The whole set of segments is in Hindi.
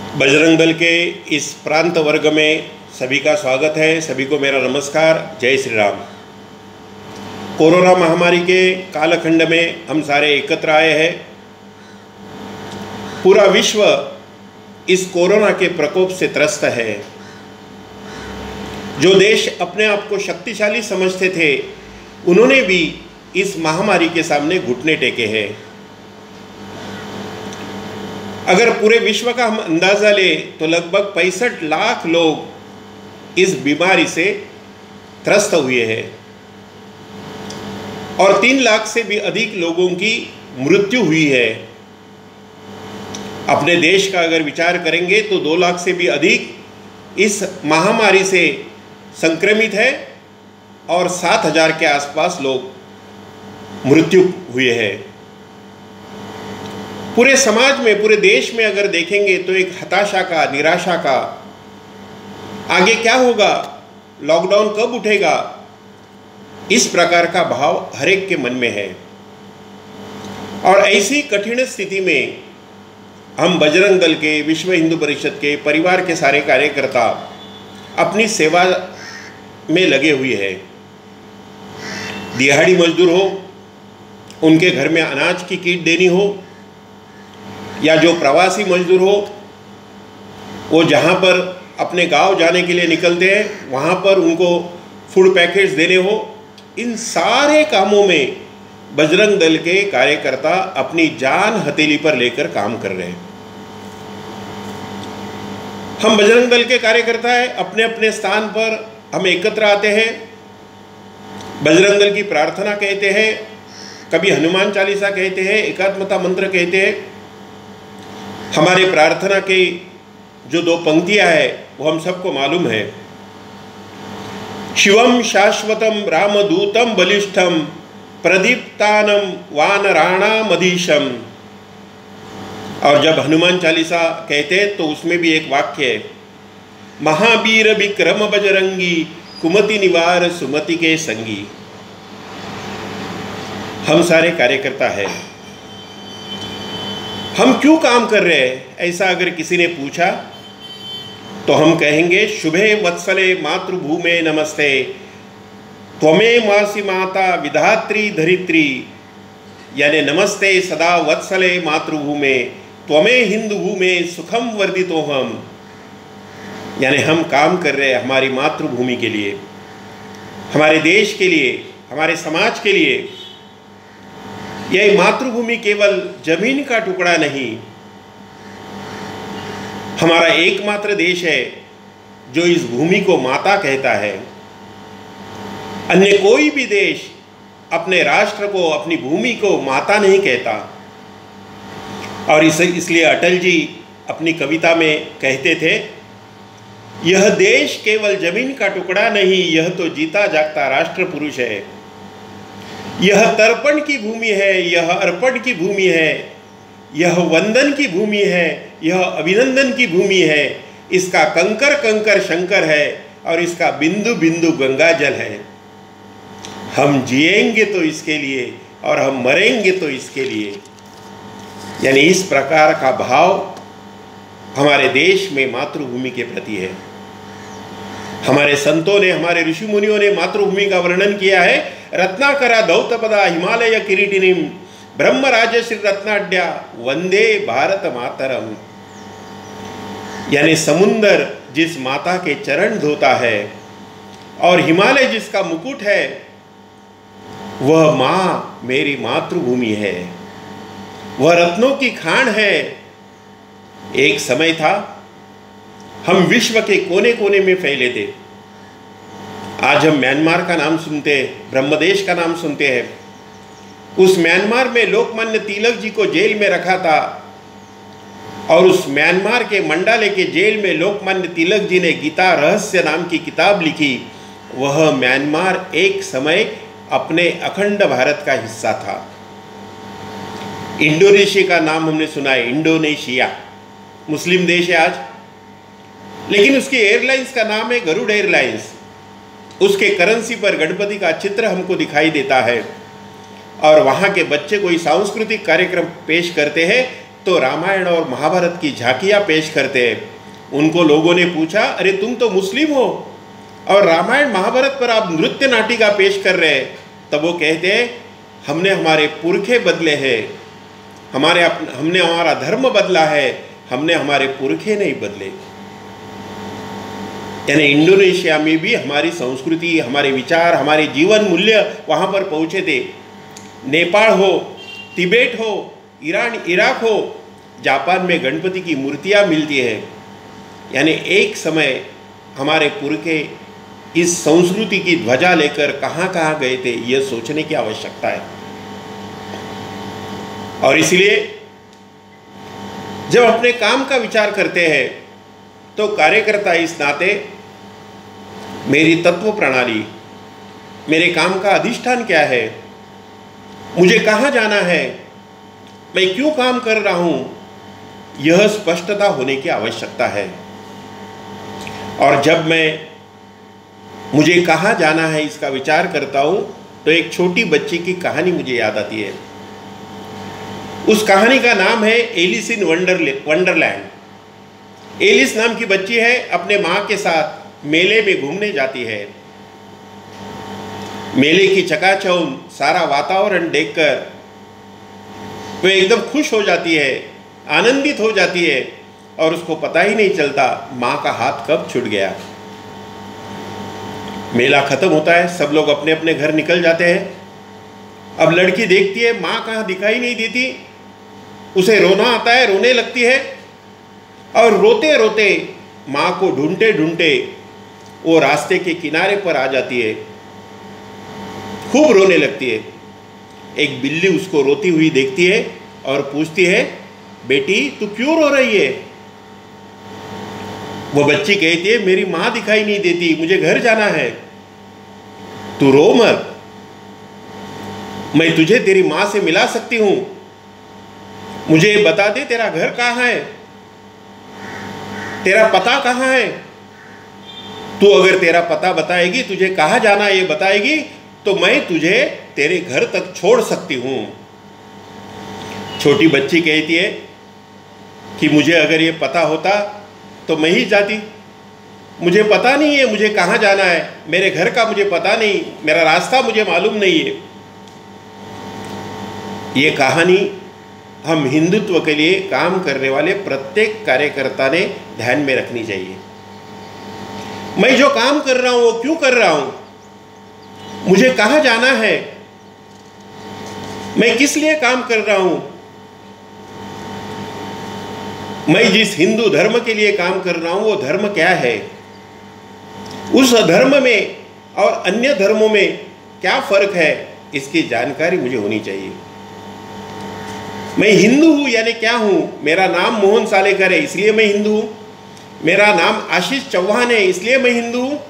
बजरंग दल के इस प्रांत वर्ग में सभी का स्वागत है। सभी को मेरा नमस्कार। जय श्री राम। कोरोना महामारी के कालखंड में हम सारे एकत्र आए हैं। पूरा विश्व इस कोरोना के प्रकोप से त्रस्त है। जो देश अपने आप को शक्तिशाली समझते थे, उन्होंने भी इस महामारी के सामने घुटने टेके हैं। अगर पूरे विश्व का हम अंदाज़ा लें तो लगभग 65 लाख लोग इस बीमारी से त्रस्त हुए हैं और 3 लाख से भी अधिक लोगों की मृत्यु हुई है। अपने देश का अगर विचार करेंगे तो 2 लाख से भी अधिक इस महामारी से संक्रमित है और 7,000 के आसपास लोग मृत्यु हुए हैं। पूरे समाज में, पूरे देश में अगर देखेंगे तो एक हताशा का, निराशा का, आगे क्या होगा, लॉकडाउन कब उठेगा, इस प्रकार का भाव हर एक के मन में है। और ऐसी कठिन स्थिति में हम बजरंग दल के, विश्व हिंदू परिषद के, परिवार के सारे कार्यकर्ता अपनी सेवा में लगे हुए हैं। दिहाड़ी मजदूर हो, उनके घर में अनाज की किट देनी हो, या जो प्रवासी मजदूर हो, वो जहाँ पर अपने गांव जाने के लिए निकलते हैं वहाँ पर उनको फूड पैकेट्स देने हो, इन सारे कामों में बजरंग दल के कार्यकर्ता अपनी जान हथेली पर लेकर काम कर रहे हैं। हम बजरंग दल के कार्यकर्ता हैं, अपने अपने स्थान पर हम एकत्र आते हैं, बजरंग दल की प्रार्थना कहते हैं, कभी हनुमान चालीसा कहते हैं, एकात्मता मंत्र कहते हैं। हमारे प्रार्थना की जो 2 पंक्तियां हैं वो हम सबको मालूम है। शिवम शाश्वतम रामदूतम बलिष्ठम प्रदीप्तानम वानराणामधीशम। और जब हनुमान चालीसा कहते हैं तो उसमें भी एक वाक्य है, महावीर विक्रम बजरंगी कुमति निवार सुमति के संगी। हम सारे कार्यकर्ता हैं। हम क्यों काम कर रहे हैं, ऐसा अगर किसी ने पूछा तो हम कहेंगे, शुभे वत्सले मातृभूमे नमस्ते, त्वमे मासी माता विधात्री धरित्री। यानी नमस्ते सदा वत्सले मातृभूमे, त्वमे हिंदू भूमे सुखम वर्धितोहम। यानी हम काम कर रहे हैं हमारी मातृभूमि के लिए, हमारे देश के लिए, हमारे समाज के लिए। यह मातृभूमि केवल जमीन का टुकड़ा नहीं, हमारा एकमात्र देश है जो इस भूमि को माता कहता है। अन्य कोई भी देश अपने राष्ट्र को, अपनी भूमि को माता नहीं कहता। और इसलिए अटल जी अपनी कविता में कहते थे, यह देश केवल जमीन का टुकड़ा नहीं, यह तो जीता जागता राष्ट्र पुरुष है। यह तर्पण की भूमि है, यह अर्पण की भूमि है, यह वंदन की भूमि है, यह अभिनंदन की भूमि है। इसका कंकर कंकर शंकर है और इसका बिंदु बिंदु गंगा जल है। हम जिएंगे तो इसके लिए और हम मरेंगे तो इसके लिए। यानी इस प्रकार का भाव हमारे देश में मातृभूमि के प्रति है। हमारे संतों ने, हमारे ऋषि मुनियों ने मातृभूमि का वर्णन किया है, रत्नाकरा दौतपदा हिमालय किरीटिनीम ब्रह्म राजश्री रत्नाढ्या वंदे भारत मातरम। यानी समुंदर जिस माता के चरण धोता है और हिमालय जिसका मुकुट है, वह माँ मेरी मातृभूमि है, वह रत्नों की खान है। एक समय था हम विश्व के कोने कोने में फैले थे। आज हम म्यांमार का नाम सुनते हैं, ब्रह्मदेश का नाम सुनते हैं। उस म्यांमार में लोकमान्य तिलक जी को जेल में रखा था और उस म्यांमार के मंडाले के जेल में लोकमान्य तिलक जी ने गीता रहस्य नाम की किताब लिखी। वह म्यांमार एक समय अपने अखंड भारत का हिस्सा था। इंडोनेशिया का नाम हमने सुना है, इंडोनेशिया मुस्लिम देश है आज, लेकिन उसकी एयरलाइंस का नाम है गरुड़ एयरलाइंस। उसके करेंसी पर गणपति का चित्र हमको दिखाई देता है और वहाँ के बच्चे कोई सांस्कृतिक कार्यक्रम पेश करते हैं तो रामायण और महाभारत की झांकियाँ पेश करते हैं। उनको लोगों ने पूछा, अरे तुम तो मुस्लिम हो और रामायण महाभारत पर आप नृत्य नाटिका पेश कर रहे हैं। तब वो कहते हैं, हमने हमारे पुरखे बदले हैं, हमने हमारा धर्म बदला है, हमने हमारे पुरखे नहीं बदले। यानी इंडोनेशिया में भी हमारी संस्कृति, हमारे विचार, हमारे जीवन मूल्य वहाँ पर पहुँचे थे। नेपाल हो, तिब्बत हो, ईरान, इराक हो, जापान में गणपति की मूर्तियाँ मिलती है। यानी एक समय हमारे पुरखे इस संस्कृति की ध्वजा लेकर कहाँ कहाँ गए थे, यह सोचने की आवश्यकता है। और इसलिए जब अपने काम का विचार करते हैं तो कार्यकर्ता इस नाते मेरी तत्व प्रणाली, मेरे काम का अधिष्ठान क्या है, मुझे कहाँ जाना है, मैं क्यों काम कर रहा हूँ, यह स्पष्टता होने की आवश्यकता है। और जब मैं मुझे कहाँ जाना है इसका विचार करता हूँ तो एक छोटी बच्ची की कहानी मुझे याद आती है। उस कहानी का नाम है एलिस इन वंडरलैंड। एलिस नाम की बच्ची है, अपने माँ के साथ मेले में घूमने जाती है। मेले की चकाचौंध, सारा वातावरण देखकर वो एकदम खुश हो जाती है, आनंदित हो जाती है और उसको पता ही नहीं चलता माँ का हाथ कब छूट गया। मेला खत्म होता है, सब लोग अपने अपने घर निकल जाते हैं। अब लड़की देखती है माँ कहाँ दिखाई नहीं देती, उसे रोना आता है, रोने लगती है और रोते रोते माँ को ढूंढते ढूंढते वो रास्ते के किनारे पर आ जाती है, खूब रोने लगती है। एक बिल्ली उसको रोती हुई देखती है और पूछती है, बेटी तू क्यों रो रही है? वो बच्ची कहती है, मेरी माँ दिखाई नहीं देती, मुझे घर जाना है। तू रो मत, मैं तुझे तेरी माँ से मिला सकती हूँ, मुझे बता दे तेरा घर कहाँ है, तेरा पता कहाँ है। तू अगर तेरा पता बताएगी, तुझे कहाँ जाना है ये बताएगी, तो मैं तुझे तेरे घर तक छोड़ सकती हूँ। छोटी बच्ची कहती है कि मुझे अगर ये पता होता तो मैं ही जाती, मुझे पता नहीं है मुझे कहाँ जाना है, मेरे घर का मुझे पता नहीं, मेरा रास्ता मुझे मालूम नहीं है। ये कहानी हम हिंदुत्व के लिए काम करने वाले प्रत्येक कार्यकर्ता ने ध्यान में रखनी चाहिए। मैं जो काम कर रहा हूँ वो क्यों कर रहा हूँ, मुझे कहाँ जाना है, मैं किस लिए काम कर रहा हूँ, मैं जिस हिंदू धर्म के लिए काम कर रहा हूँ वो धर्म क्या है, उस धर्म में और अन्य धर्मों में क्या फर्क है, इसकी जानकारी मुझे होनी चाहिए। मैं हिंदू हूँ यानी क्या हूँ, मेरा नाम मोहन सालेकर है इसलिए मैं हिंदू हूँ, मेरा नाम आशीष चौहान है इसलिए मैं हिंदू हूँ,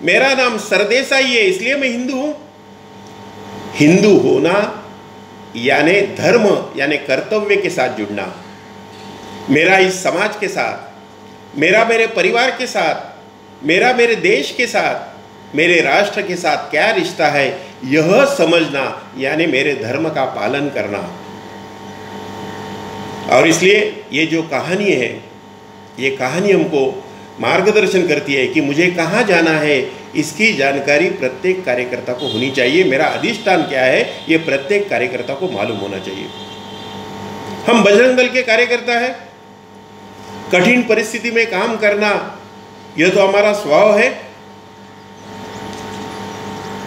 मेरा नाम सरदेसाई है इसलिए मैं हिंदू हूँ। हिंदू होना यानी धर्म यानी कर्तव्य के साथ जुड़ना। मेरा इस समाज के साथ, मेरा मेरे परिवार के साथ, मेरा मेरे देश के साथ, मेरे राष्ट्र के साथ क्या रिश्ता है, यह समझना यानी मेरे धर्म का पालन करना। और इसलिए ये जो कहानी है, ये कहानी हमको मार्गदर्शन करती है कि मुझे कहाँ जाना है, इसकी जानकारी प्रत्येक कार्यकर्ता को होनी चाहिए। मेरा अधिष्ठान क्या है, ये प्रत्येक कार्यकर्ता को मालूम होना चाहिए। हम बजरंग दल के कार्यकर्ता हैं, कठिन परिस्थिति में काम करना यह तो हमारा स्वभाव है।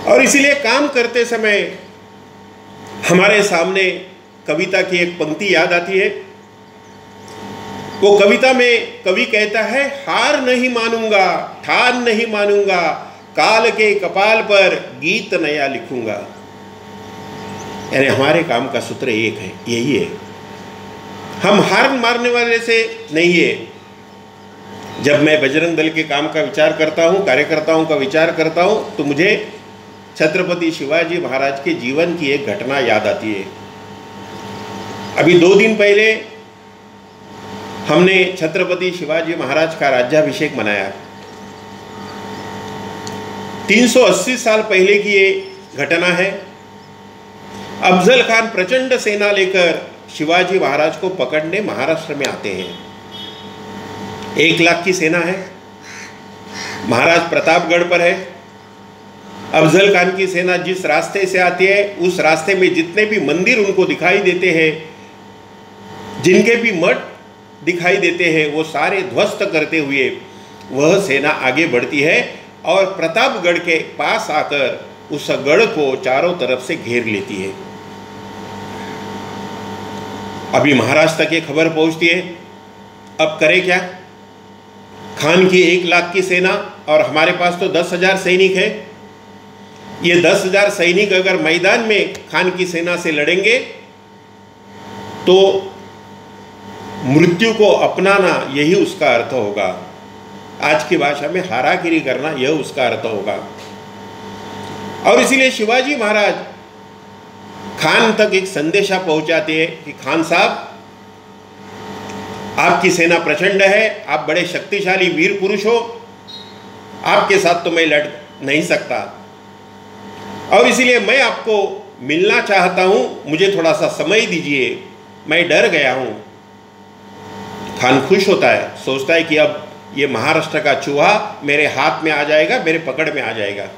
और इसीलिए काम करते समय हमारे सामने कविता की एक पंक्ति याद आती है। वो कविता में कवि कहता है, हार नहीं मानूंगा, ठान नहीं मानूंगा, काल के कपाल पर गीत नया लिखूंगा। यानी हमारे काम का सूत्र एक है, यही है, हम हार मारने वाले से नहीं है। जब मैं बजरंग दल के काम का विचार करता हूँ, कार्यकर्ताओं का विचार करता हूँ, तो मुझे छत्रपति शिवाजी महाराज के जीवन की एक घटना याद आती है। अभी 2 दिन पहले हमने छत्रपति शिवाजी महाराज का राज्याभिषेक मनाया। 380 साल पहले की ये घटना है। अफजल खान प्रचंड सेना लेकर शिवाजी महाराज को पकड़ने महाराष्ट्र में आते हैं। 1 लाख की सेना है, महाराज प्रतापगढ़ पर है। अफजल खान की सेना जिस रास्ते से आती है उस रास्ते में जितने भी मंदिर उनको दिखाई देते हैं, जिनके भी मठ दिखाई देते हैं, वो सारे ध्वस्त करते हुए वह सेना आगे बढ़ती है और प्रतापगढ़ के पास आकर उस गढ़ को चारों तरफ से घेर लेती है। अभी महाराष्ट्र तक ये खबर पहुंचती है, अब करे क्या? खान की 1 लाख की सेना और हमारे पास तो 10,000 सैनिक है। ये 10,000 सैनिक अगर मैदान में खान की सेना से लड़ेंगे तो मृत्यु को अपनाना यही उसका अर्थ होगा। आज की भाषा में हारागिरी करना यह उसका अर्थ होगा। और इसीलिए शिवाजी महाराज खान तक एक संदेशा पहुंचाते हैं कि खान साहब, आपकी सेना प्रचंड है, आप बड़े शक्तिशाली वीर पुरुष हो, आपके साथ तो मैं लड़ नहीं सकता और इसीलिए मैं आपको मिलना चाहता हूं, मुझे थोड़ा सा समय दीजिए, मैं डर गया हूं। खान खुश होता है, सोचता है कि अब ये महाराष्ट्र का चूहा मेरे हाथ में आ जाएगा, मेरे पकड़ में आ जाएगा।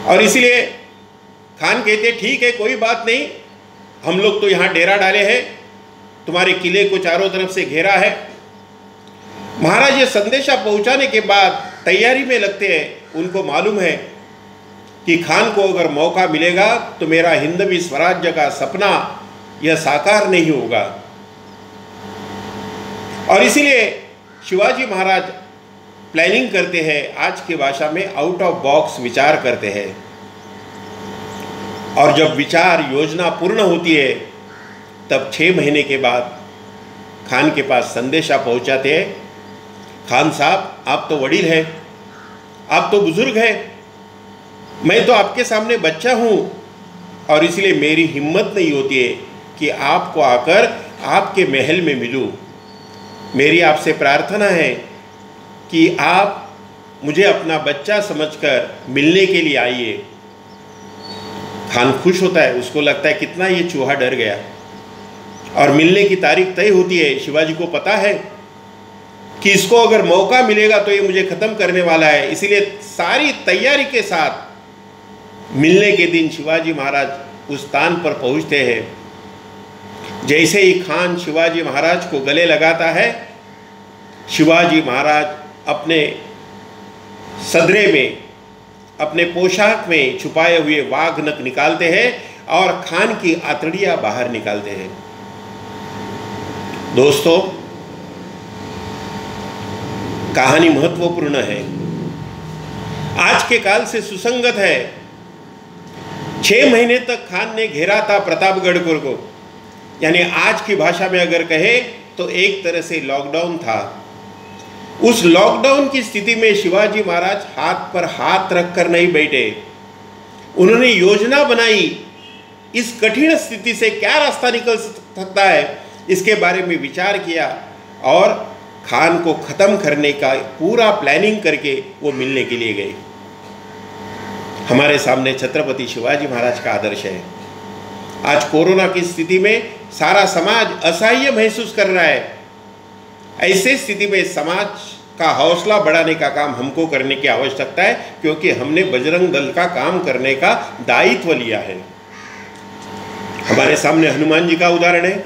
और इसीलिए खान कहते ठीक है, कोई बात नहीं, हम लोग तो यहाँ डेरा डाले हैं, तुम्हारे किले को चारों तरफ से घेरा है। महाराज ये संदेशा पहुँचाने के बाद तैयारी में लगते हैं। उनको मालूम है कि खान को अगर मौका मिलेगा तो मेरा हिंदवी स्वराज्य का सपना यह साकार नहीं होगा। और इसीलिए शिवाजी महाराज प्लानिंग करते हैं, आज की भाषा में आउट ऑफ बॉक्स विचार करते हैं। और जब विचार योजना पूर्ण होती है तब 6 महीने के बाद खान के पास संदेशा पहुंचाते हैं, खान साहब आप तो वडील हैं, आप तो बुजुर्ग हैं, मैं तो आपके सामने बच्चा हूं और इसलिए मेरी हिम्मत नहीं होती है कि आपको आकर आपके महल में मिलूं। मेरी आपसे प्रार्थना है कि आप मुझे अपना बच्चा समझकर मिलने के लिए आइए। खान खुश होता है, उसको लगता है कितना ये चूहा डर गया। और मिलने की तारीख तय होती है। शिवाजी को पता है कि इसको अगर मौका मिलेगा तो ये मुझे ख़त्म करने वाला है, इसीलिए सारी तैयारी के साथ मिलने के दिन शिवाजी महाराज उस स्थान पर पहुंचते हैं। जैसे ही खान शिवाजी महाराज को गले लगाता है, शिवाजी महाराज अपने सदरे में, अपने पोशाक में छुपाए हुए वाघ नख निकालते हैं और खान की आंतड़ियां बाहर निकालते हैं। दोस्तों, कहानी महत्वपूर्ण है, आज के काल से सुसंगत है। 6 महीने तक खान ने घेरा था प्रतापगढ़ को, यानी आज की भाषा में अगर कहे तो एक तरह से लॉकडाउन था। उस लॉकडाउन की स्थिति में शिवाजी महाराज हाथ पर हाथ रखकर नहीं बैठे, उन्होंने योजना बनाई। इस कठिन स्थिति से क्या रास्ता निकल सकता है, इसके बारे में विचार किया और खान को ख़त्म करने का पूरा प्लानिंग करके वो मिलने के लिए गए। हमारे सामने छत्रपति शिवाजी महाराज का आदर्श है। आज कोरोना की स्थिति में सारा समाज असहाय महसूस कर रहा है। ऐसे स्थिति में समाज का हौसला बढ़ाने का काम हमको करने की आवश्यकता है, क्योंकि हमने बजरंग दल का काम करने का दायित्व लिया है। हमारे सामने हनुमान जी का उदाहरण है,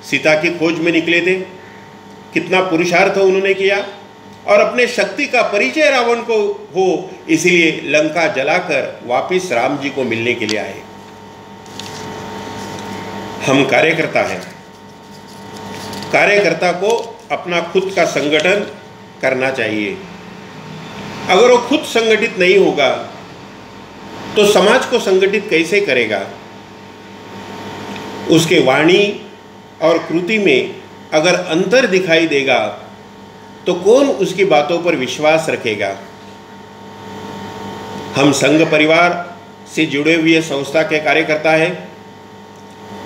सीता की खोज में निकले थे, कितना पुरुषार्थ उन्होंने किया और अपने शक्ति का परिचय रावण को हो, इसीलिए लंका जलाकर वापिस राम जी को मिलने के लिए आए। हम कार्यकर्ता हैं, कार्यकर्ता को अपना खुद का संगठन करना चाहिए। अगर वो खुद संगठित नहीं होगा तो समाज को संगठित कैसे करेगा? उसके वाणी और कृति में अगर अंतर दिखाई देगा तो कौन उसकी बातों पर विश्वास रखेगा? हम संघ परिवार से जुड़े हुए संस्था के कार्यकर्ता हैं,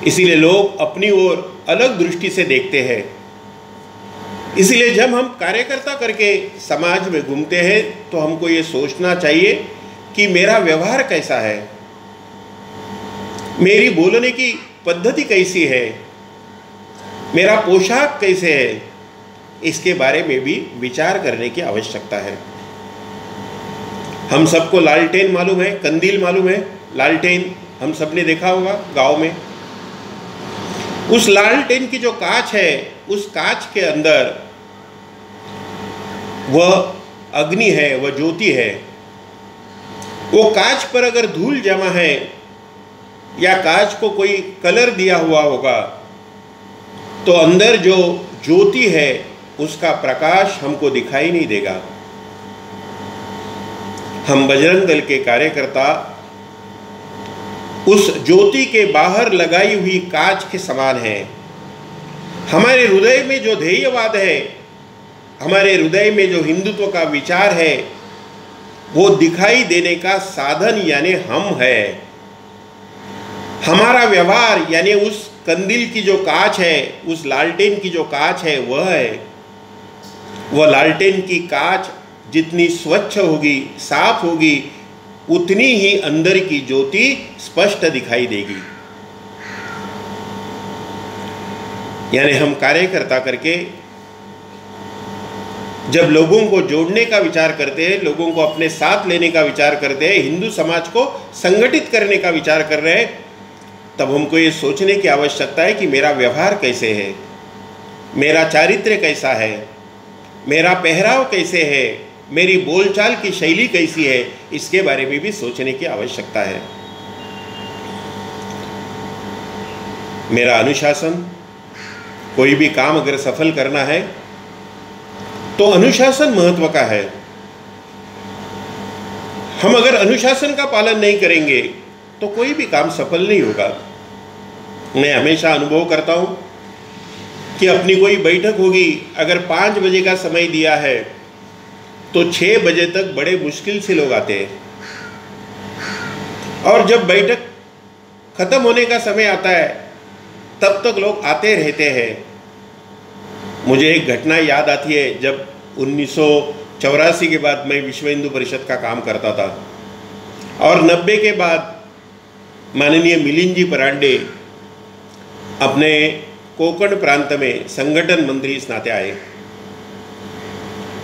इसीलिए लोग अपनी ओर अलग दृष्टि से देखते हैं। इसलिए जब हम कार्यकर्ता करके समाज में घूमते हैं तो हमको ये सोचना चाहिए कि मेरा व्यवहार कैसा है, मेरी बोलने की पद्धति कैसी है, मेरा पोशाक कैसे है, इसके बारे में भी विचार करने की आवश्यकता है। हम सबको लालटेन मालूम है, कंदील मालूम है। लालटेन हम सब ने देखा होगा गांव में। उस लालटेन की जो कांच है, उस कांच के अंदर वह अग्नि है, वह ज्योति है। वो कांच पर अगर धूल जमा है या कांच को कोई कलर दिया हुआ होगा तो अंदर जो ज्योति है उसका प्रकाश हमको दिखाई नहीं देगा। हम बजरंग दल के कार्यकर्ता उस ज्योति के बाहर लगाई हुई कांच के समान है। हमारे हृदय में जो ध्येयवाद है, हमारे हृदय में जो हिंदुत्व का विचार है, वो दिखाई देने का साधन यानी हम है। हमारा व्यवहार यानी उस कंदील की जो कांच है, उस लालटेन की जो कांच है, वह है। वह लालटेन की कांच जितनी स्वच्छ होगी, साफ होगी, उतनी ही अंदर की ज्योति स्पष्ट दिखाई देगी। यानी हम कार्यकर्ता करके जब लोगों को जोड़ने का विचार करते हैं, लोगों को अपने साथ लेने का विचार करते हैं, हिंदू समाज को संगठित करने का विचार कर रहे हैं, तब हमको ये सोचने की आवश्यकता है कि मेरा व्यवहार कैसे है, मेरा चारित्र्य कैसा है, मेरा पहराव कैसे है, मेरी बोलचाल की शैली कैसी है, इसके बारे में भी सोचने की आवश्यकता है। मेरा अनुशासन, कोई भी काम अगर सफल करना है तो अनुशासन महत्व का है। हम अगर अनुशासन का पालन नहीं करेंगे तो कोई भी काम सफल नहीं होगा। मैं हमेशा अनुभव करता हूं कि अपनी कोई बैठक होगी, अगर 5 बजे का समय दिया है तो 6 बजे तक बड़े मुश्किल से लोग आते हैं, और जब बैठक खत्म होने का समय आता है तब तक लोग आते रहते हैं। मुझे एक घटना याद आती है, जब 1984 के बाद मैं विश्व हिंदू परिषद का काम करता था और 90 के बाद माननीय मिलिंद जी परांडे अपने कोंकण प्रांत में संगठन मंत्री इस नाते आए,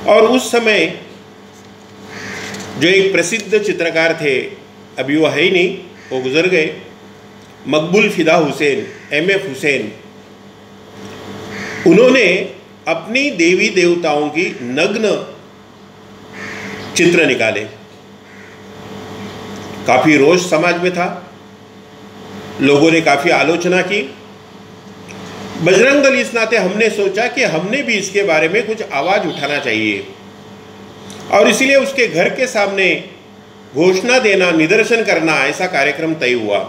और उस समय जो एक प्रसिद्ध चित्रकार थे, अभी वो है ही नहीं, वो गुजर गए, मकबूल फिदा हुसैन, MF हुसैन, उन्होंने अपनी देवी देवताओं की नग्न चित्र निकाले। काफी रोष समाज में था, लोगों ने काफी आलोचना की। बजरंग दल इस नाते हमने सोचा कि हमने भी इसके बारे में कुछ आवाज उठाना चाहिए, और इसलिए उसके घर के सामने घोषणा देना, निदर्शन करना, ऐसा कार्यक्रम तय हुआ।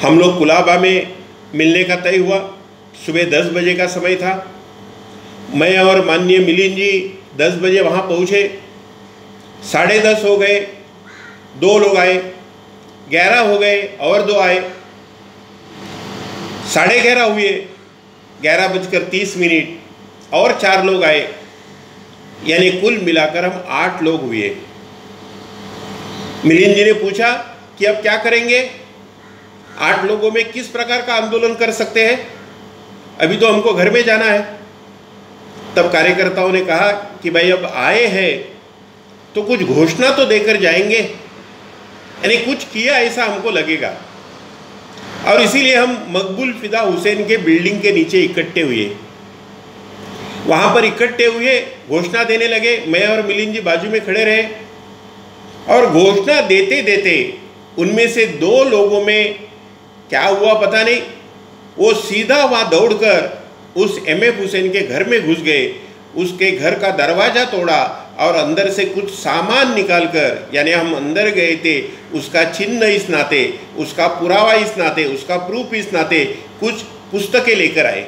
हम लोग कुलाबा में मिलने का तय हुआ। सुबह 10 बजे का समय था। मैं और माननीय मिलिंद जी 10 बजे वहाँ पहुँचे। 10:30 हो गए, 2 लोग आए, 11 हो गए और 2 आए, 11:30 हुए, 11:30 और 4 लोग आए, यानी कुल मिलाकर हम 8 लोग हुए। मिलिंद जी ने पूछा कि अब क्या करेंगे, 8 लोगों में किस प्रकार का आंदोलन कर सकते हैं, अभी तो हमको घर में जाना है। तब कार्यकर्ताओं ने कहा कि भाई अब आए हैं तो कुछ घोषणा तो देकर जाएंगे, यानी कुछ किया ऐसा हमको लगेगा। और इसीलिए हम मकबूल फिदा हुसैन के बिल्डिंग के नीचे इकट्ठे हुए। वहाँ पर इकट्ठे हुए, घोषणा देने लगे। मैं और मिलिंद जी बाजू में खड़े रहे, और घोषणा देते देते उनमें से 2 लोगों में क्या हुआ पता नहीं, वो सीधा वहाँ दौड़कर उस MF हुसैन के घर में घुस गए, उसके घर का दरवाज़ा तोड़ा और अंदर से कुछ सामान निकालकर, यानी हम अंदर गए थे, उसका चिन्ह इस नाते, उसका पुरावा इस नाते, उसका प्रूफ इस नाते कुछ पुस्तकें लेकर आए।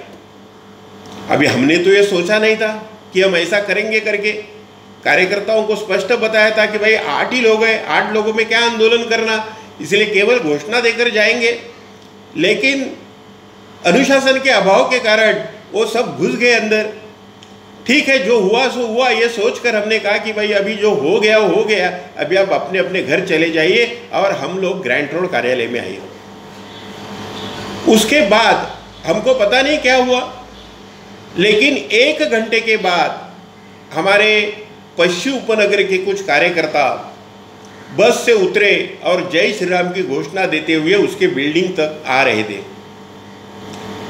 अभी हमने तो ये सोचा नहीं था कि हम ऐसा करेंगे करके। कार्यकर्ताओं को स्पष्ट बताया था कि भाई 8 ही लोग हैं, 8 लोगों में क्या आंदोलन करना, इसलिए केवल घोषणा देकर जाएंगे। लेकिन अनुशासन के अभाव के कारण वो सब घुस गए अंदर। ठीक है, जो हुआ सो हुआ, ये सोचकर हमने कहा कि भाई अभी जो हो गया वो हो गया, अभी आप अपने अपने घर चले जाइए, और हम लोग ग्रैंड रोड कार्यालय में आए। उसके बाद हमको पता नहीं क्या हुआ, लेकिन 1 घंटे के बाद हमारे पश्चिम उपनगर के कुछ कार्यकर्ता बस से उतरे और जय श्री राम की घोषणा देते हुए उसके बिल्डिंग तक आ रहे थे।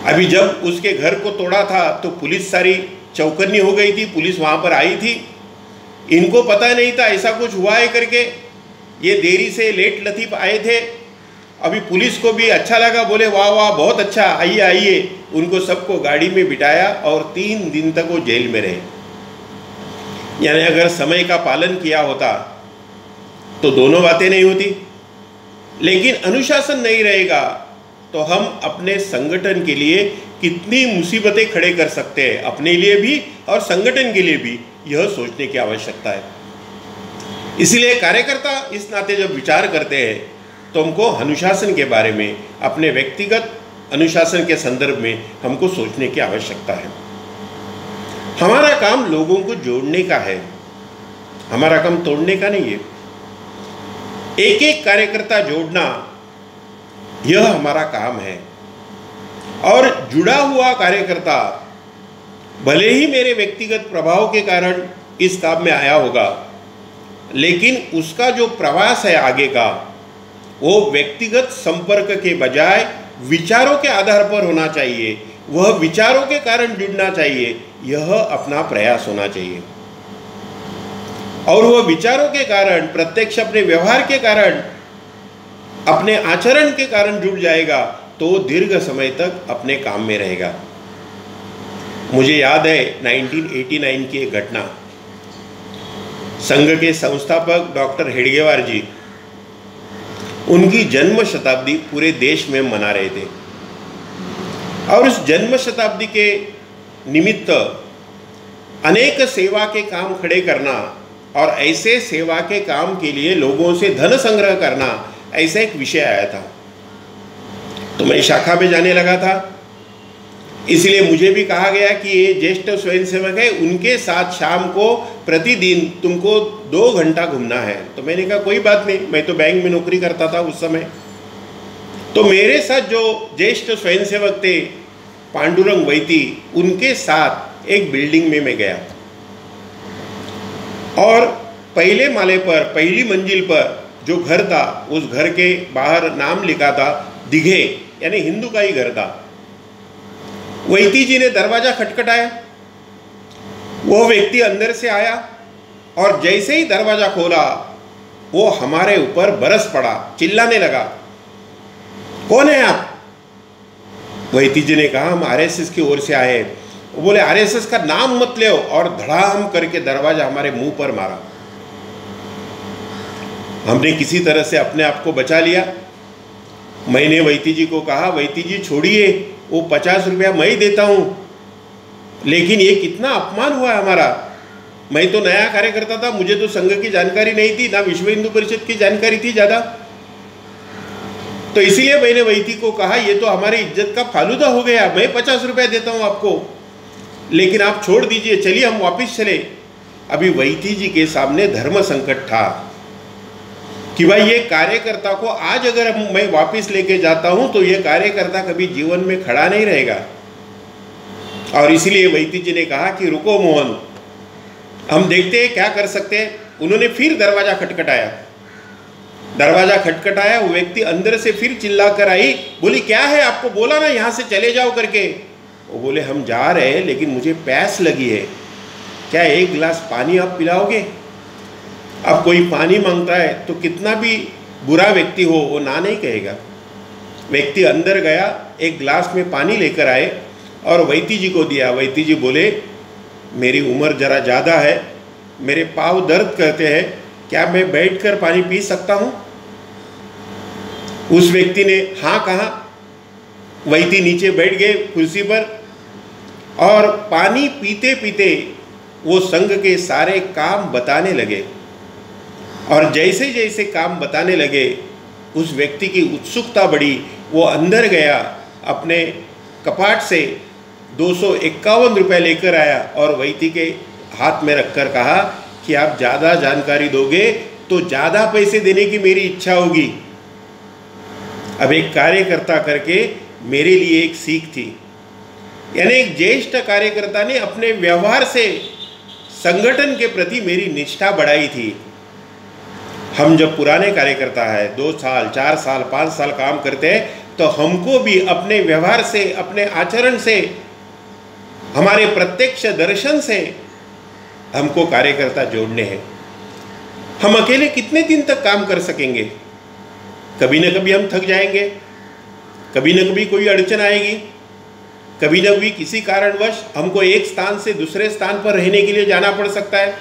अभी जब उसके घर को तोड़ा था तो पुलिस सारी चौकन्नी हो गई थी, पुलिस वहाँ पर आई थी। इनको पता नहीं था ऐसा कुछ हुआ है करके, ये देरी से लेट लतीफ़ आए थे। अभी पुलिस को भी अच्छा लगा, बोले वाह वाह बहुत अच्छा, आइए आइए। उनको सबको गाड़ी में बिठाया और 3 दिन तक वो जेल में रहे। यानी अगर समय का पालन किया होता तो दोनों बातें नहीं होती, लेकिन अनुशासन नहीं रहेगा तो हम अपने संगठन के लिए कितनी मुसीबतें खड़े कर सकते हैं, अपने लिए भी और संगठन के लिए भी, यह सोचने की आवश्यकता है। इसलिए कार्यकर्ता इस नाते जब विचार करते हैं तो हमको अनुशासन के बारे में, अपने व्यक्तिगत अनुशासन के संदर्भ में हमको सोचने की आवश्यकता है। हमारा काम लोगों को जोड़ने का है, हमारा काम तोड़ने का नहीं है। एक एक कार्यकर्ता जोड़ना यह हमारा काम है। और जुड़ा हुआ कार्यकर्ता भले ही मेरे व्यक्तिगत प्रभाव के कारण इस काम में आया होगा, लेकिन उसका जो प्रवास है आगे का, वो व्यक्तिगत संपर्क के बजाय विचारों के आधार पर होना चाहिए। वह विचारों के कारण जुड़ना चाहिए, यह अपना प्रयास होना चाहिए। और वह विचारों के कारण, प्रत्यक्ष अपने व्यवहार के कारण, अपने आचरण के कारण जुड़ जाएगा तो दीर्घ समय तक अपने काम में रहेगा। मुझे याद है 1989 की एक घटना। संघ के संस्थापक डॉक्टर हेडगेवार जी, उनकी जन्म शताब्दी पूरे देश में मना रहे थे और उस जन्म शताब्दी के निमित्त अनेक सेवा के काम खड़े करना और ऐसे सेवा के काम के लिए लोगों से धन संग्रह करना, ऐसा एक विषय आया था। तो मैं शाखा में जाने लगा था, इसलिए मुझे भी कहा गया कि ये ज्येष्ठ स्वयंसेवक है, उनके साथ शाम को प्रतिदिन तुमको 2 घंटा घूमना है। तो मैंने कहा कोई बात नहीं, मैं तो बैंक में नौकरी करता था उस समय। तो मेरे साथ जो ज्येष्ठ स्वयंसेवक थे पांडुरंग वैती, उनके साथ एक बिल्डिंग में मैं गया और पहले माले पर, पहली मंजिल पर जो घर था, उस घर के बाहर नाम लिखा था दिघे, यानी हिंदू का ही घर था। वैती जी ने दरवाजा खटखटाया, वो व्यक्ति अंदर से आया और जैसे ही दरवाजा खोला वो हमारे ऊपर बरस पड़ा, चिल्लाने लगा, कौन है आप? वैती जी ने कहा हम आरएसएस की ओर से आए। वो बोले आरएसएस का नाम मत ले, और धड़ाम करके दरवाजा हमारे मुंह पर मारा। हमने किसी तरह से अपने आप को बचा लिया। मैंने वैती जी को कहा, वैती जी छोड़िए, वो 50 रुपया मैं ही देता हूँ, लेकिन ये कितना अपमान हुआ है हमारा। मैं तो नया कार्यकर्ता था, मुझे तो संघ की जानकारी नहीं थी, ना विश्व हिंदू परिषद की जानकारी थी ज़्यादा। तो इसीलिए मैंने वैती को कहा ये तो हमारी इज्जत का फालूदा हो गया, मैं 50 रुपया देता हूँ आपको, लेकिन आप छोड़ दीजिए, चलिए हम वापस चले। अभी वैती जी के सामने धर्म संकट था कि भाई ये कार्यकर्ता को आज अगर मैं वापस लेके जाता हूं तो ये कार्यकर्ता कभी जीवन में खड़ा नहीं रहेगा। और इसलिए वैती जी ने कहा कि रुको मोहन, हम देखते हैं क्या कर सकते हैं। उन्होंने फिर दरवाजा खटखटाया, दरवाजा खटखटाया, वो व्यक्ति अंदर से फिर चिल्ला कर आई, बोली क्या है, आपको बोला ना यहाँ से चले जाओ करके। वो बोले हम जा रहे हैं लेकिन मुझे प्यास लगी है, क्या 1 गिलास पानी आप पिलाओगे? अब कोई पानी मांगता है तो कितना भी बुरा व्यक्ति हो वो ना नहीं कहेगा। व्यक्ति अंदर गया, 1 गिलास में पानी लेकर आए और वैती जी को दिया। वैती जी बोले मेरी उम्र ज़रा ज़्यादा है, मेरे पाँव दर्द करते हैं, क्या मैं बैठकर पानी पी सकता हूँ? उस व्यक्ति ने हाँ कहा। वैती नीचे बैठ गए कुर्सी पर और पानी पीते पीते वो संघ के सारे काम बताने लगे। और जैसे जैसे काम बताने लगे उस व्यक्ति की उत्सुकता बढ़ी। वो अंदर गया, अपने कपाट से 251 रुपये लेकर आया और वैती के हाथ में रखकर कहा कि आप ज़्यादा जानकारी दोगे तो ज़्यादा पैसे देने की मेरी इच्छा होगी। अब एक कार्यकर्ता करके मेरे लिए एक सीख थी। यानी एक ज्येष्ठ कार्यकर्ता ने अपने व्यवहार से संगठन के प्रति मेरी निष्ठा बढ़ाई थी। हम जब पुराने कार्यकर्ता है 2 साल 4 साल 5 साल काम करते हैं तो हमको भी अपने व्यवहार से, अपने आचरण से, हमारे प्रत्यक्ष दर्शन से हमको कार्यकर्ता जोड़ने हैं। हम अकेले कितने दिन तक काम कर सकेंगे? कभी न कभी हम थक जाएंगे, कभी न कभी कोई अड़चन आएगी, कभी न कभी किसी कारणवश हमको एक स्थान से दूसरे स्थान पर रहने के लिए जाना पड़ सकता है।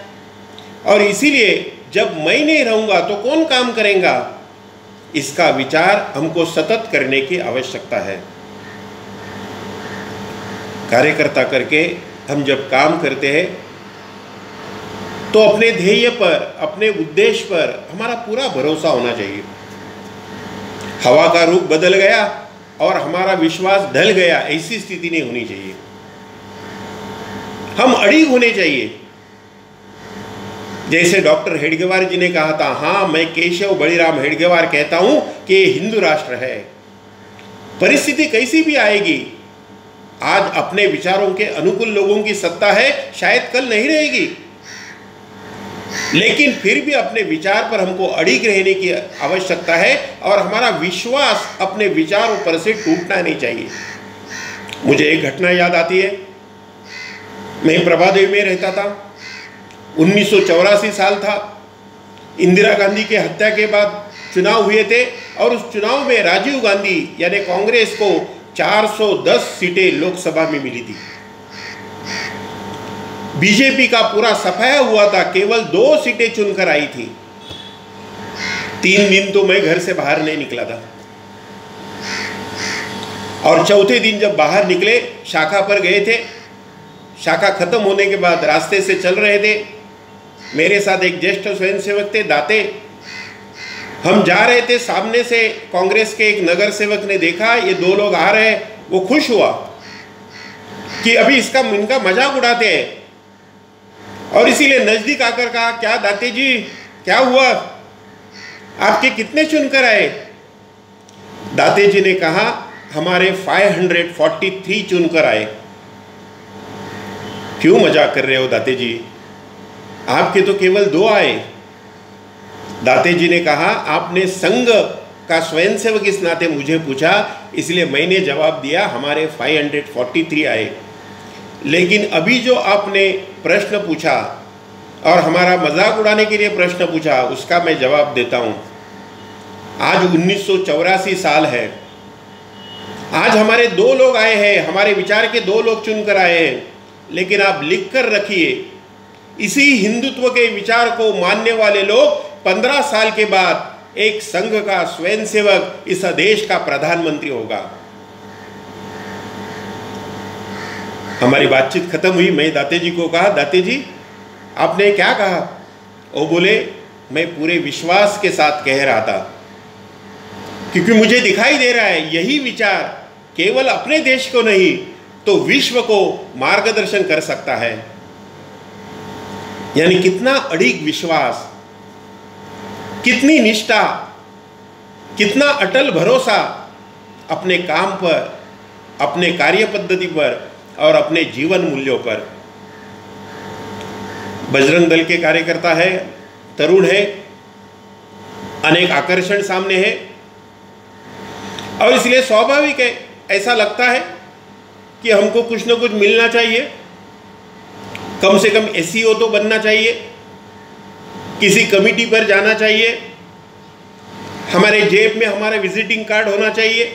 और इसीलिए जब मैं नहीं रहूँगा तो कौन काम करेगा, इसका विचार हमको सतत करने की आवश्यकता है। कार्यकर्ता करके हम जब काम करते हैं तो अपने ध्येय पर, अपने उद्देश्य पर हमारा पूरा भरोसा होना चाहिए। हवा का रुख बदल गया और हमारा विश्वास ढल गया, ऐसी स्थिति नहीं होनी चाहिए। हम अड़िग होने चाहिए। जैसे डॉक्टर हेडगेवार जी ने कहा था, हाँ मैं केशव बलिराम हेडगेवार कहता हूं कि ये हिंदू राष्ट्र है। परिस्थिति कैसी भी आएगी, आज अपने विचारों के अनुकूल लोगों की सत्ता है, शायद कल नहीं रहेगी, लेकिन फिर भी अपने विचार पर हमको अड़िग रहने की आवश्यकता है और हमारा विश्वास अपने विचारों पर से टूटना नहीं चाहिए। मुझे एक घटना याद आती है। मैं प्रभादेवी में रहता था, 1984 साल था। इंदिरा गांधी के हत्या के बाद चुनाव हुए थे और उस चुनाव में राजीव गांधी यानी कांग्रेस को 410 सीटें लोकसभा में मिली थी। बीजेपी का पूरा सफाया हुआ था, केवल 2 सीटें चुनकर आई थी। 3 दिन तो मैं घर से बाहर नहीं निकला था और चौथे दिन जब बाहर निकले, शाखा पर गए थे। शाखा खत्म होने के बाद रास्ते से चल रहे थे, मेरे साथ एक ज्येष्ठ स्वयंसेवक थे, दाते। हम जा रहे थे, सामने से कांग्रेस के एक नगर सेवक ने देखा ये 2 लोग आ रहे हैं। वो खुश हुआ कि अभी इनका मजाक उड़ाते हैं और इसीलिए नजदीक आकर कहा, क्या दाते जी क्या हुआ, आपके कितने चुनकर आए? दाते जी ने कहा, हमारे 543 चुनकर आए। क्यों मजाक कर रहे हो दाते जी, आपके तो केवल 2 आए। दाते जी ने कहा, आपने संघ का स्वयंसेवक इस नाते मुझे पूछा, इसलिए मैंने जवाब दिया हमारे 543 आए। लेकिन अभी जो आपने प्रश्न पूछा और हमारा मजाक उड़ाने के लिए प्रश्न पूछा, उसका मैं जवाब देता हूं। आज 1984 साल है, आज हमारे 2 लोग आए हैं, हमारे विचार के 2 लोग चुनकर आए हैं, लेकिन आप लिख कर रखिए, इसी हिंदुत्व के विचार को मानने वाले लोग 15 साल के बाद एक संघ का स्वयंसेवक इस देश का प्रधानमंत्री होगा। हमारी बातचीत खत्म हुई। मैं दाते जी को कहा, दाते जी आपने क्या कहा? वो बोले, मैं पूरे विश्वास के साथ कह रहा था, क्योंकि मुझे दिखाई दे रहा है यही विचार केवल अपने देश को नहीं तो विश्व को मार्गदर्शन कर सकता है। यानी कितना अड़िग विश्वास, कितनी निष्ठा, कितना अटल भरोसा अपने काम पर, अपने कार्य पद्धति पर और अपने जीवन मूल्यों पर। बजरंग दल के कार्यकर्ता है, तरुण है, अनेक आकर्षण सामने है और इसलिए स्वाभाविक है, ऐसा लगता है कि हमको कुछ न कुछ मिलना चाहिए, कम से कम एसईओ तो बनना चाहिए, किसी कमिटी पर जाना चाहिए, हमारे जेब में हमारा विजिटिंग कार्ड होना चाहिए।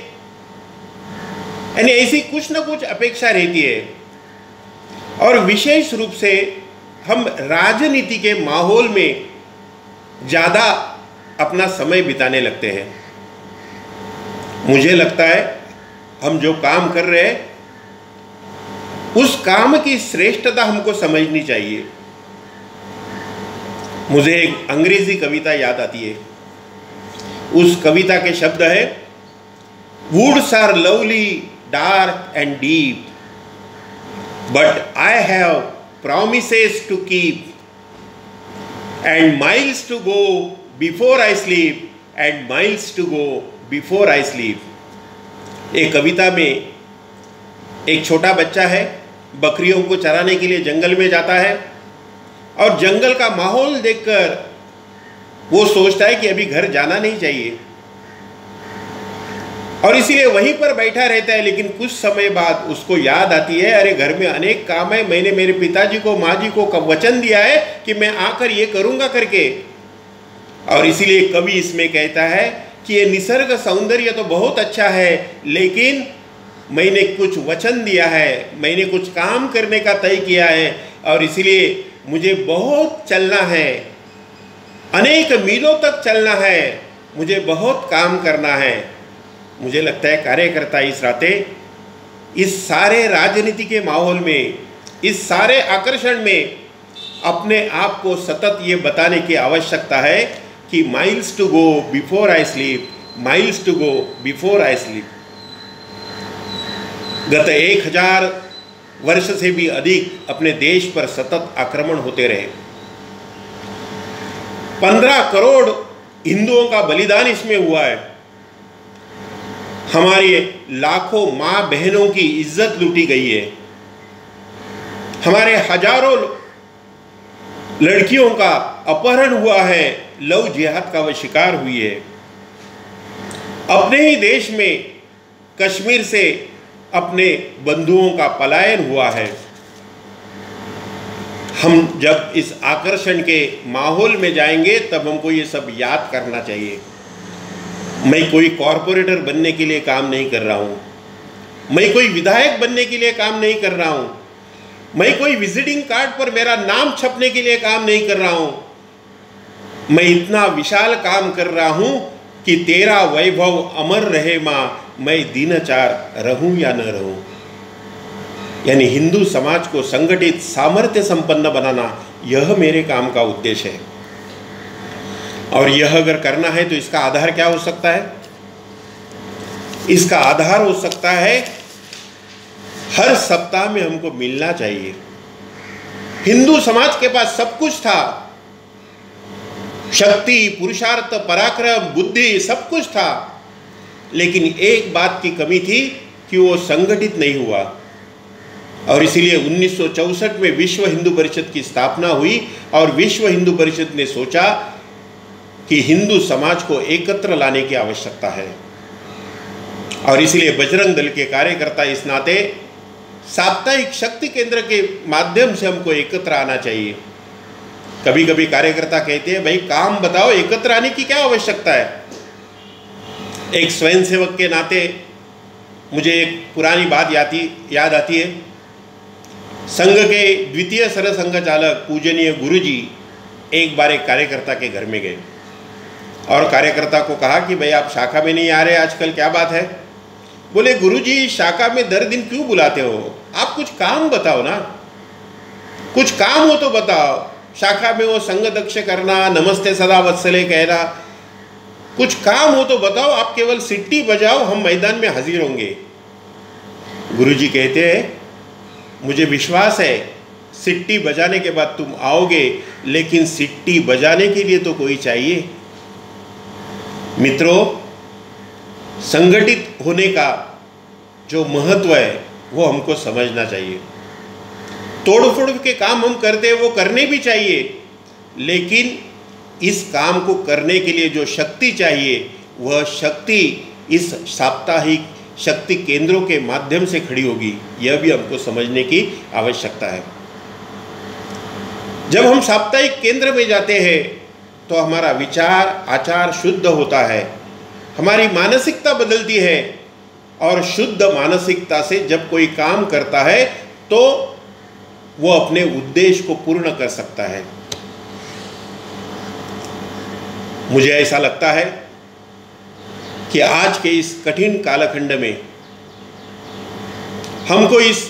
यानी ऐसी कुछ न कुछ अपेक्षा रहती है। और विशेष रूप से हम राजनीति के माहौल में ज़्यादा अपना समय बिताने लगते हैं। मुझे लगता है हम जो काम कर रहे हैं उस काम की श्रेष्ठता हमको समझनी चाहिए। मुझे एक अंग्रेजी कविता याद आती है। उस कविता के शब्द है, woods are lovely dark and deep, but I have promises to keep, and miles to go before I sleep, and miles to go before I sleep. एक कविता में एक छोटा बच्चा है, बकरियों को चराने के लिए जंगल में जाता है और जंगल का माहौल देखकर वो सोचता है कि अभी घर जाना नहीं चाहिए और इसीलिए वहीं पर बैठा रहता है। लेकिन कुछ समय बाद उसको याद आती है, अरे घर में अनेक काम है, मैंने मेरे पिताजी को, माँ जी को वचन दिया है कि मैं आकर ये करूँगा करके। और इसीलिए कवि इसमें कहता है कि ये निसर्ग सौंदर्य तो बहुत अच्छा है, लेकिन मैंने कुछ वचन दिया है, मैंने कुछ काम करने का तय किया है और इसीलिए मुझे बहुत चलना है, अनेक मीलों तक चलना है, मुझे बहुत काम करना है। मुझे लगता है कार्यकर्ता इस राते इस सारे राजनीति के माहौल में, इस सारे आकर्षण में अपने आप को सतत ये बताने की आवश्यकता है कि miles to go before I sleep, miles to go before I sleep. गत 1000 वर्ष से भी अधिक अपने देश पर सतत आक्रमण होते रहे। 15 करोड़ हिंदुओं का बलिदान इसमें हुआ है। हमारे लाखों माँ बहनों की इज्जत लूटी गई है। हमारे हजारों लड़कियों का अपहरण हुआ है, लव जिहाद का वह शिकार हुई है। अपने ही देश में कश्मीर से अपने बंधुओं का पलायन हुआ है। हम जब इस आकर्षण के माहौल में जाएंगे तब हमको ये सब याद करना चाहिए। मैं कोई कॉरपोरेटर बनने के लिए काम नहीं कर रहा हूँ, मैं कोई विधायक बनने के लिए काम नहीं कर रहा हूँ, मैं कोई विजिटिंग कार्ड पर मेरा नाम छपने के लिए काम नहीं कर रहा हूँ। मैं इतना विशाल काम कर रहा हूँ कि तेरा वैभव अमर रहे माँ, मैं दीनचार रहूँ या न रहूँ। यानी हिंदू समाज को संगठित, सामर्थ्य संपन्न बनाना, यह मेरे काम का उद्देश्य है। और यह अगर करना है तो इसका आधार क्या हो सकता है? इसका आधार हो सकता है हर सप्ताह में हमको मिलना चाहिए। हिंदू समाज के पास सब कुछ था, शक्ति, पुरुषार्थ, पराक्रम, बुद्धि, सब कुछ था, लेकिन एक बात की कमी थी कि वो संगठित नहीं हुआ। और इसीलिए 1964 में विश्व हिंदू परिषद की स्थापना हुई और विश्व हिंदू परिषद ने सोचा कि हिंदू समाज को एकत्र लाने की आवश्यकता है। और इसलिए बजरंग दल के कार्यकर्ता इस नाते साप्ताहिक शक्ति केंद्र के माध्यम से हमको एकत्र आना चाहिए। कभी कभी कार्यकर्ता कहते हैं, भाई काम बताओ, एकत्र आने की क्या आवश्यकता है? एक स्वयंसेवक के नाते मुझे एक पुरानी बात याद आती है। संघ के द्वितीय सरसंघ चालक पूजनीय गुरुजी एक बार एक कार्यकर्ता के घर में गए और कार्यकर्ता को कहा कि भाई आप शाखा में नहीं आ रहे आजकल, क्या बात है? बोले, गुरुजी शाखा में दर दिन क्यों बुलाते हो? आप कुछ काम बताओ ना, कुछ काम हो तो बताओ। शाखा में वो संघ दक्ष करना, नमस्ते सदा वत्सले कहना, कुछ काम हो तो बताओ। आप केवल सिट्टी बजाओ, हम मैदान में हाजिर होंगे। गुरुजी कहते हैं, मुझे विश्वास है सिट्टी बजाने के बाद तुम आओगे, लेकिन सिट्टी बजाने के लिए तो कोई चाहिए। मित्रों, संगठित होने का जो महत्व है वो हमको समझना चाहिए। तोड़फोड़ के काम हम करते हैं वो करने भी चाहिए, लेकिन इस काम को करने के लिए जो शक्ति चाहिए वह शक्ति इस साप्ताहिक शक्ति केंद्रों के माध्यम से खड़ी होगी। यह भी हमको समझने की आवश्यकता है। जब हम साप्ताहिक केंद्र में जाते हैं तो हमारा विचार आचार शुद्ध होता है, हमारी मानसिकता बदलती है और शुद्ध मानसिकता से जब कोई काम करता है तो वो अपने उद्देश्य को पूर्ण कर सकता है। मुझे ऐसा लगता है कि आज के इस कठिन कालखंड में हमको इस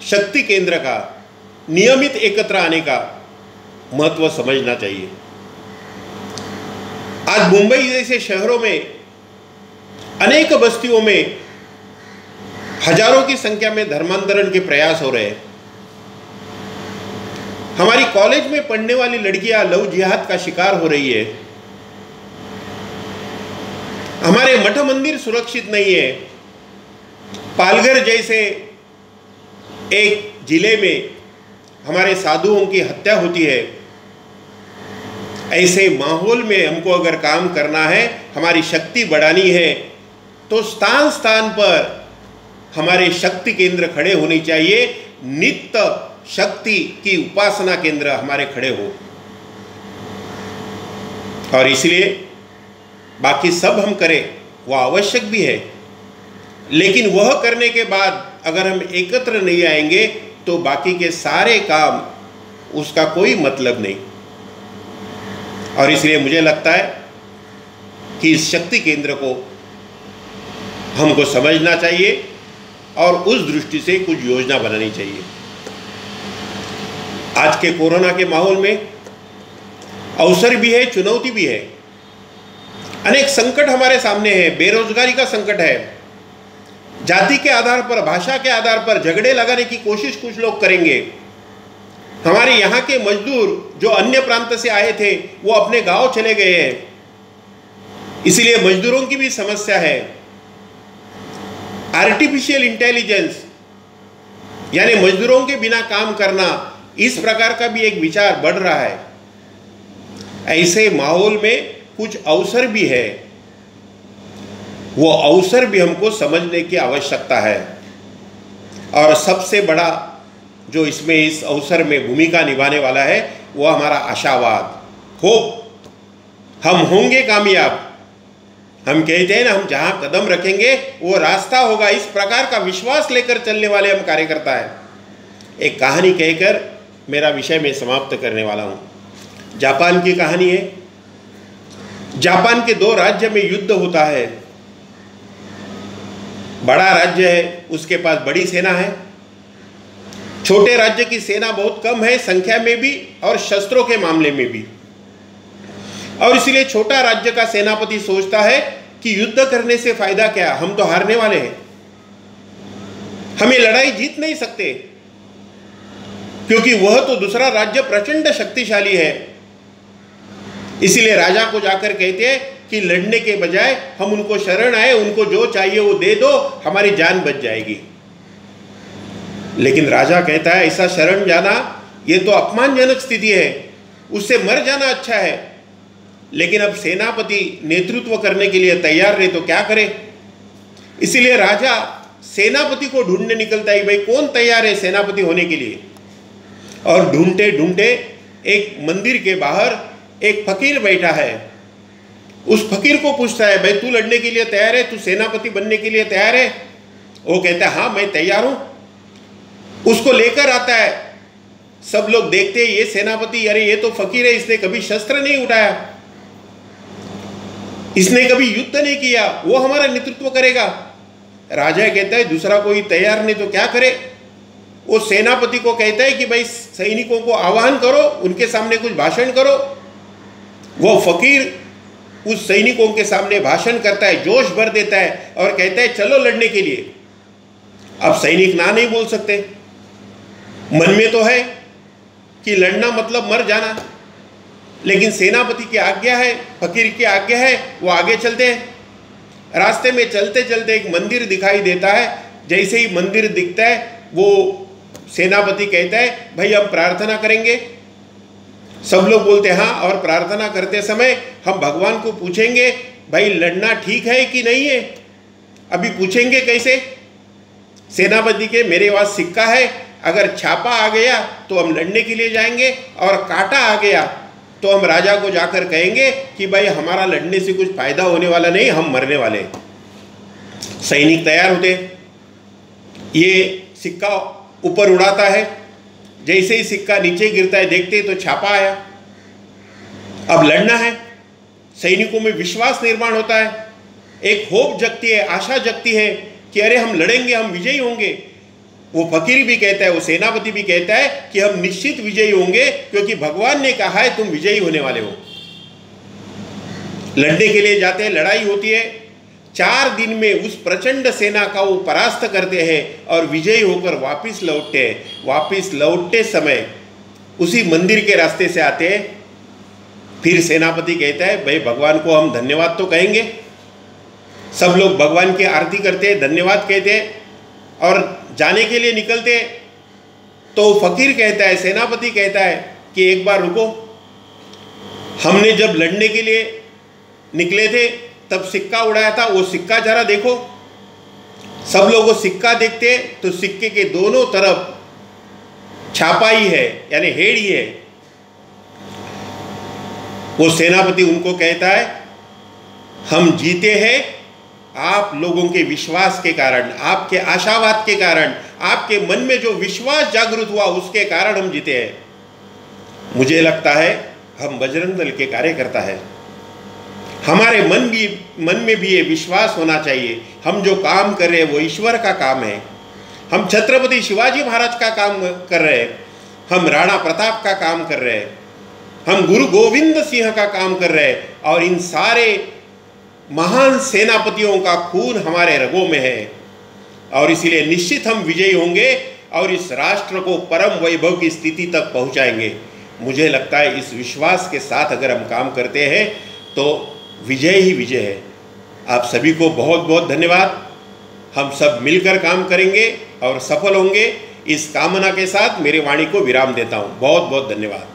शक्ति केंद्र का नियमित एकत्र आने का महत्व समझना चाहिए। आज मुंबई जैसे शहरों में अनेक बस्तियों में हजारों की संख्या में धर्मांतरण के प्रयास हो रहे हैं। हमारी कॉलेज में पढ़ने वाली लड़कियां लव जिहाद का शिकार हो रही है। हमारे मठ मंदिर सुरक्षित नहीं है। पालघर जैसे एक जिले में हमारे साधुओं की हत्या होती है, ऐसे माहौल में हमको अगर काम करना है, हमारी शक्ति बढ़ानी है, तो स्थान स्थान पर हमारे शक्ति केंद्र खड़े होने चाहिए। नित्य शक्ति की उपासना केंद्र हमारे खड़े हो। और इसलिए बाकी सब हम करें, वह आवश्यक भी है, लेकिन वह करने के बाद अगर हम एकत्र नहीं आएंगे तो बाकी के सारे काम उसका कोई मतलब नहीं। और इसलिए मुझे लगता है कि इस शक्ति केंद्र को हमको समझना चाहिए और उस दृष्टि से कुछ योजना बनानी चाहिए। आज के कोरोना के माहौल में अवसर भी है, चुनौती भी है। अनेक संकट हमारे सामने है। बेरोजगारी का संकट है, जाति के आधार पर, भाषा के आधार पर झगड़े लगाने की कोशिश कुछ लोग करेंगे। हमारे यहाँ के मजदूर जो अन्य प्रांत से आए थे वो अपने गांव चले गए हैं, इसलिए मजदूरों की भी समस्या है। आर्टिफिशियल इंटेलिजेंस यानी मजदूरों के बिना काम करना, इस प्रकार का भी एक विचार बढ़ रहा है। ऐसे माहौल में कुछ अवसर भी है, वो अवसर भी हमको समझने की आवश्यकता है। और सबसे बड़ा जो इसमें इस अवसर में भूमिका निभाने वाला है वो हमारा आशावाद, होप। हम होंगे कामयाब। हम कहते हैं ना, हम जहां कदम रखेंगे वो रास्ता होगा, इस प्रकार का विश्वास लेकर चलने वाले हम कार्यकर्ता हैं। एक कहानी कहकर मेरा विषय में समाप्त करने वाला हूं। जापान की कहानी है। जापान के दो राज्य में युद्ध होता है। बड़ा राज्य है, उसके पास बड़ी सेना है। छोटे राज्य की सेना बहुत कम है, संख्या में भी और शस्त्रों के मामले में भी। और इसलिए छोटा राज्य का सेनापति सोचता है कि युद्ध करने से फायदा क्या, हम तो हारने वाले हैं, हमें लड़ाई जीत नहीं सकते, क्योंकि वह तो दूसरा राज्य प्रचंड शक्तिशाली है। इसलिए राजा को जाकर कहते हैं कि लड़ने के बजाय हम उनको शरण आए, उनको जो चाहिए वो दे दो, हमारी जान बच जाएगी। लेकिन राजा कहता है ऐसा शरण जाना ये तो अपमानजनक स्थिति है, उससे मर जाना अच्छा है। लेकिन अब सेनापति नेतृत्व करने के लिए तैयार नहीं तो क्या करे। इसलिए राजा सेनापति को ढूंढने निकलता है, भाई कौन तैयार है सेनापति होने के लिए। और ढूंढते ढूंढते एक मंदिर के बाहर एक फकीर बैठा है। उस फकीर को पूछता है, भाई तू लड़ने के लिए तैयार है, तू सेनापति बनने के लिए तैयार है? वो कहता है हाँ मैं तैयार हूं। उसको लेकर आता है। सब लोग देखते हैं ये सेनापति, अरे ये तो फकीर है, इसने कभी शस्त्र नहीं उठाया, इसने कभी युद्ध नहीं किया, वो हमारा नेतृत्व करेगा। राजा कहता है दूसरा कोई तैयार नहीं तो क्या करे। वो सेनापति को कहता है कि भाई सैनिकों को आह्वान करो, उनके सामने कुछ भाषण करो। वो फकीर उस सैनिकों के सामने भाषण करता है, जोश भर देता है और कहता है चलो लड़ने के लिए। अब सैनिक ना नहीं बोल सकते, मन में तो है कि लड़ना मतलब मर जाना, लेकिन सेनापति की आज्ञा है, फकीर की आज्ञा है, वो आगे चलते हैं। रास्ते में चलते चलते एक मंदिर दिखाई देता है। जैसे ही मंदिर दिखता है वो सेनापति कहता है भाई हम प्रार्थना करेंगे। सब लोग बोलते हैं हाँ, और प्रार्थना करते समय हम भगवान को पूछेंगे भाई लड़ना ठीक है कि नहीं है। अभी पूछेंगे कैसे? सेनापति के मेरे पास सिक्का है, अगर छापा आ गया तो हम लड़ने के लिए जाएंगे, और कांटा आ गया तो हम राजा को जाकर कहेंगे कि भाई हमारा लड़ने से कुछ फायदा होने वाला नहीं, हम मरने वाले। सैनिक तैयार होते, ये सिक्का ऊपर उड़ाता है। जैसे ही सिक्का नीचे गिरता है देखते तो छापा आया। अब लड़ना है। सैनिकों में विश्वास निर्माण होता है, एक होप जगती है, आशा जगती है कि अरे हम लड़ेंगे, हम विजयी होंगे। वो फकीर भी कहता है, वो सेनापति भी कहता है कि हम निश्चित विजयी होंगे, क्योंकि भगवान ने कहा है तुम विजयी होने वाले हो। लड़ने के लिए जाते हैं, लड़ाई होती है। 4 दिन में उस प्रचंड सेना का वो परास्त करते हैं और विजयी होकर वापिस लौटते हैं। वापिस लौटते समय उसी मंदिर के रास्ते से आते हैं। फिर सेनापति कहता है भाई भगवान को हम धन्यवाद तो कहेंगे। सब लोग भगवान की आरती करते हैं, धन्यवाद कहते हैं। और जाने के लिए निकलते तो फकीर कहता है, सेनापति कहता है कि एक बार रुको, हमने जब लड़ने के लिए निकले थे तब सिक्का उड़ाया था, वो सिक्का जरा देखो। सब लोग वो सिक्का देखते तो सिक्के के दोनों तरफ छापाई है, यानी हेड़ी है। वो सेनापति उनको कहता है, हम जीते हैं आप लोगों के विश्वास के कारण, आपके आशावाद के कारण, आपके मन में जो विश्वास जागृत हुआ उसके कारण हम जीते हैं। मुझे लगता है हम बजरंग दल के कार्यकर्ता है, हमारे मन में भी ये विश्वास होना चाहिए, हम जो काम कर रहे हैं वो ईश्वर का काम है। हम छत्रपति शिवाजी महाराज का काम कर रहे हैं, हम राणा प्रताप का काम कर रहे हैं, हम गुरु गोविंद सिंह का काम कर रहे हैं, और इन सारे महान सेनापतियों का खून हमारे रगों में है, और इसीलिए निश्चित हम विजयी होंगे और इस राष्ट्र को परम वैभव की स्थिति तक पहुंचाएंगे। मुझे लगता है इस विश्वास के साथ अगर हम काम करते हैं तो विजय ही विजय है। आप सभी को बहुत बहुत धन्यवाद। हम सब मिलकर काम करेंगे और सफल होंगे, इस कामना के साथ मेरी वाणी को विराम देता हूँ। बहुत बहुत धन्यवाद।